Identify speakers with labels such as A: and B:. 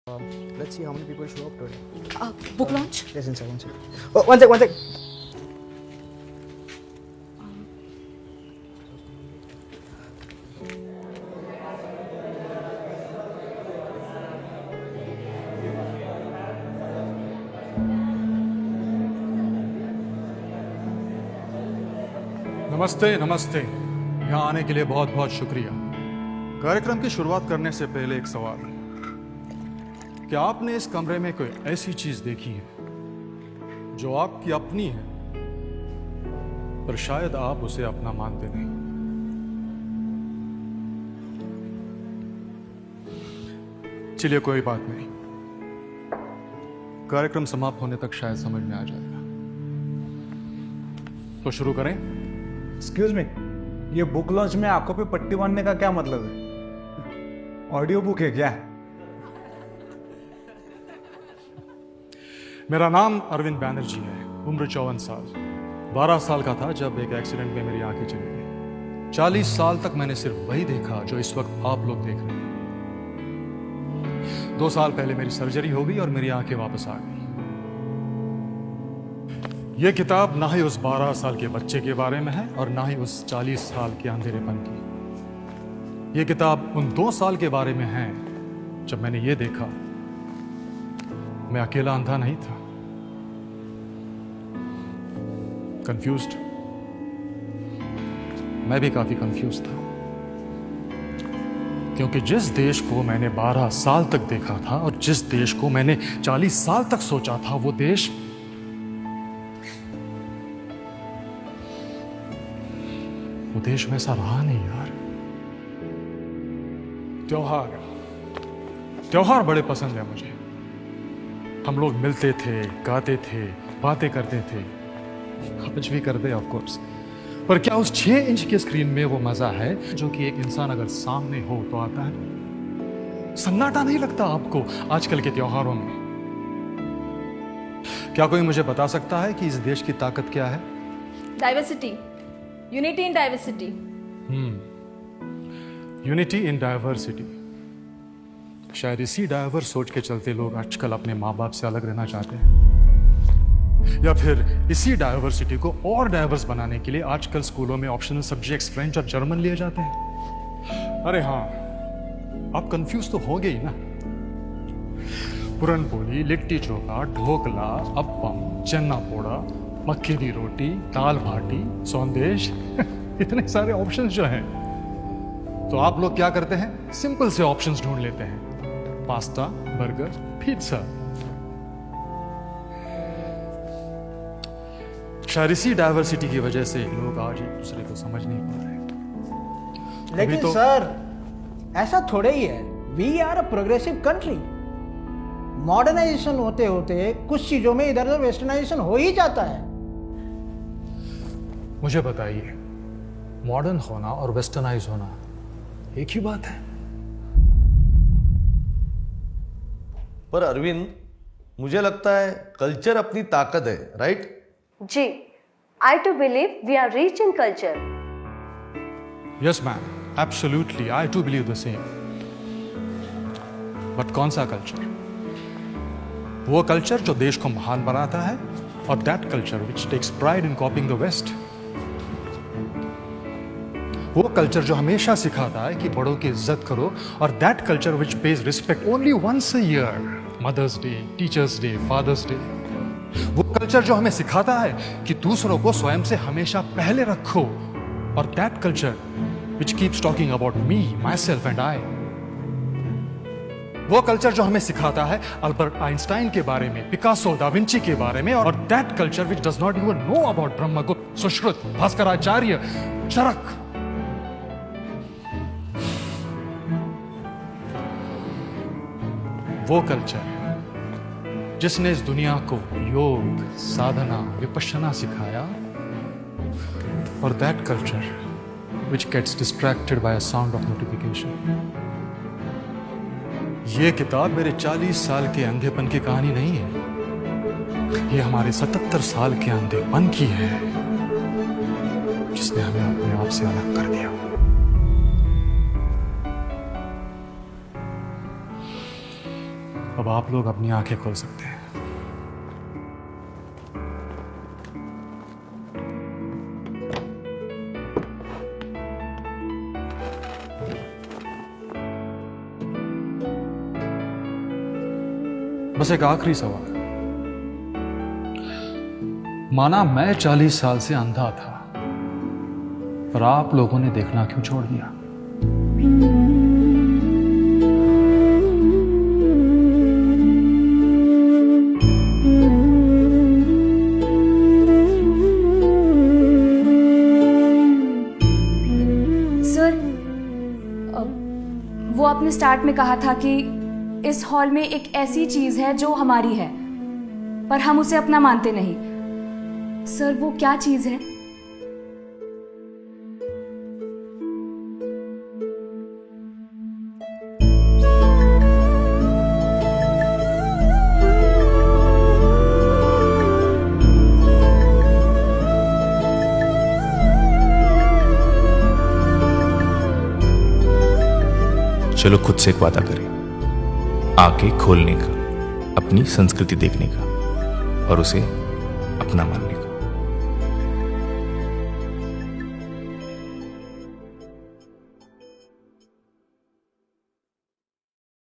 A: Let's see how many people show up today.
B: Book launch?
A: Yes, inside, one sec. Oh, one sec.
C: नमस्ते नमस्ते, यहाँ आने के लिए बहुत बहुत शुक्रिया। कार्यक्रम की शुरुआत करने से पहले एक सवाल, क्या आपने इस कमरे में कोई ऐसी चीज देखी है जो आपकी अपनी है पर शायद आप उसे अपना मानते नहीं? चलिए कोई बात नहीं, कार्यक्रम समाप्त होने तक शायद समझ में आ जाएगा। तो शुरू करें।
D: एक्सक्यूज मी, ये बुक लॉन्च में आंखों पे पट्टी बांधने का क्या मतलब है? ऑडियो बुक है क्या?
C: मेरा नाम अरविंद बैनर्जी है, उम्र 54 साल। 12 साल का था जब एक एक्सीडेंट में मेरी आंखें चली गई। 40 साल तक मैंने सिर्फ वही देखा जो इस वक्त आप लोग देख रहे हैं। 2 साल पहले मेरी सर्जरी हो गई और मेरी आंखें वापस आ गई। यह किताब ना ही उस 12 साल के बच्चे के बारे में है और ना ही उस 40 साल के अंधेरेपन की। यह किताब उन 2 साल के बारे में है जब मैंने ये देखा मैं अकेला अंधा नहीं था। कंफ्यूज्ड, मैं भी काफी कंफ्यूज था, क्योंकि जिस देश को मैंने 12 साल तक देखा था और जिस देश को मैंने 40 साल तक सोचा था, वो देश वैसा रहा नहीं यार। त्योहार बड़े पसंद है मुझे। हम लोग मिलते थे, गाते थे, बातें करते थे, कुछ भी करते ऑफ कोर्स। पर क्या उस 6 इंच के स्क्रीन में वो मजा है जो कि एक इंसान अगर सामने हो तो आता है? सन्नाटा नहीं लगता आपको आजकल के त्योहारों में? क्या कोई मुझे बता सकता है कि इस देश की ताकत क्या है?
B: Diversity. Unity in diversity.
C: Unity in diversity. शायद इसी डाइवर्स सोच के चलते लोग आजकल अपने माँ बाप से अलग रहना चाहते हैं, या फिर इसी डाइवर्सिटी को और डाइवर्स बनाने के लिए आजकल स्कूलों में ऑप्शनल सब्जेक्ट्स फ्रेंच और जर्मन लिए जाते हैं। अरे हाँ, आप कंफ्यूज तो हो गई ना। पुरन पोली, लिट्टी चोखा, ढोकला, अप्पम, चन्ना पोड़ा, मक्की दी रोटी, दाल बाटी, सौंदेश इतने सारे ऑप्शंस जो हैं, तो आप लोग क्या करते हैं? सिंपल से ऑप्शंस ढूंढ लेते हैं, पास्ता, बर्गर, पिज्जा। शायद इसी डाइवर्सिटी की वजह से लोग आज एक दूसरे को समझ नहीं पा रहे।
E: लेकिन
C: तो
E: सर, ऐसा थोड़े ही है। We are a progressive country. Modernisation होते होते कुछ चीजों में इधर उधर वेस्टर्नाइजेशन हो ही जाता है।
C: मुझे बताइए, मॉडर्न होना और वेस्टर्नाइज होना एक ही बात है?
F: पर अरविंद, मुझे लगता है कल्चर अपनी ताकत है, राइट?
G: जी, I too believe we are rich in culture.
C: Yes ma'am, absolutely, I too believe the same. But कौन सा कल्चर? वो कल्चर जो देश को महान बनाता है, और that culture which takes pride in copying the west. वो कल्चर जो हमेशा सिखाता है कि बड़ों की इज्जत करो, और that culture which pays respect only once a year, mother's day, teacher's day, father's day. वो कल्चर जो हमें सिखाता है कि दूसरों को स्वयं से हमेशा पहले रखो, और that culture which keeps talking about me, my self and I. वो कल्चर जो हमें सिखाता है अल्बर्ट आइंस्टाइन के बारे में, पिकासो, दा विंची के बारे में, और that culture which does not even know about Brahmagupta, Sushruta, Bhaskaracharya, Charaka. वो कल्चर जिसने इस दुनिया को योग, साधना, विपश्यना सिखाया, और that culture which gets distracted by a sound of notification. ये किताब मेरे 40 साल के अंधेपन की कहानी नहीं है, ये हमारे 77 साल के अंधेपन की है, जिसने हमें अपने आप से अलग कर दिया। अब आप लोग अपनी आंखें खोल सकते हैं। बस एक आखिरी सवाल। माना मैं 40 साल से अंधा था, पर आप लोगों ने देखना क्यों छोड़ दिया?
B: सर, वो आपने स्टार्ट में कहा था कि इस हॉल में एक ऐसी चीज है जो हमारी है, पर हम उसे अपना मानते नहीं। सर, वो क्या चीज है?
H: चलो खुद से एक वादा करें, आंखें खोलने का, अपनी संस्कृति देखने का और उसे अपना मानने का।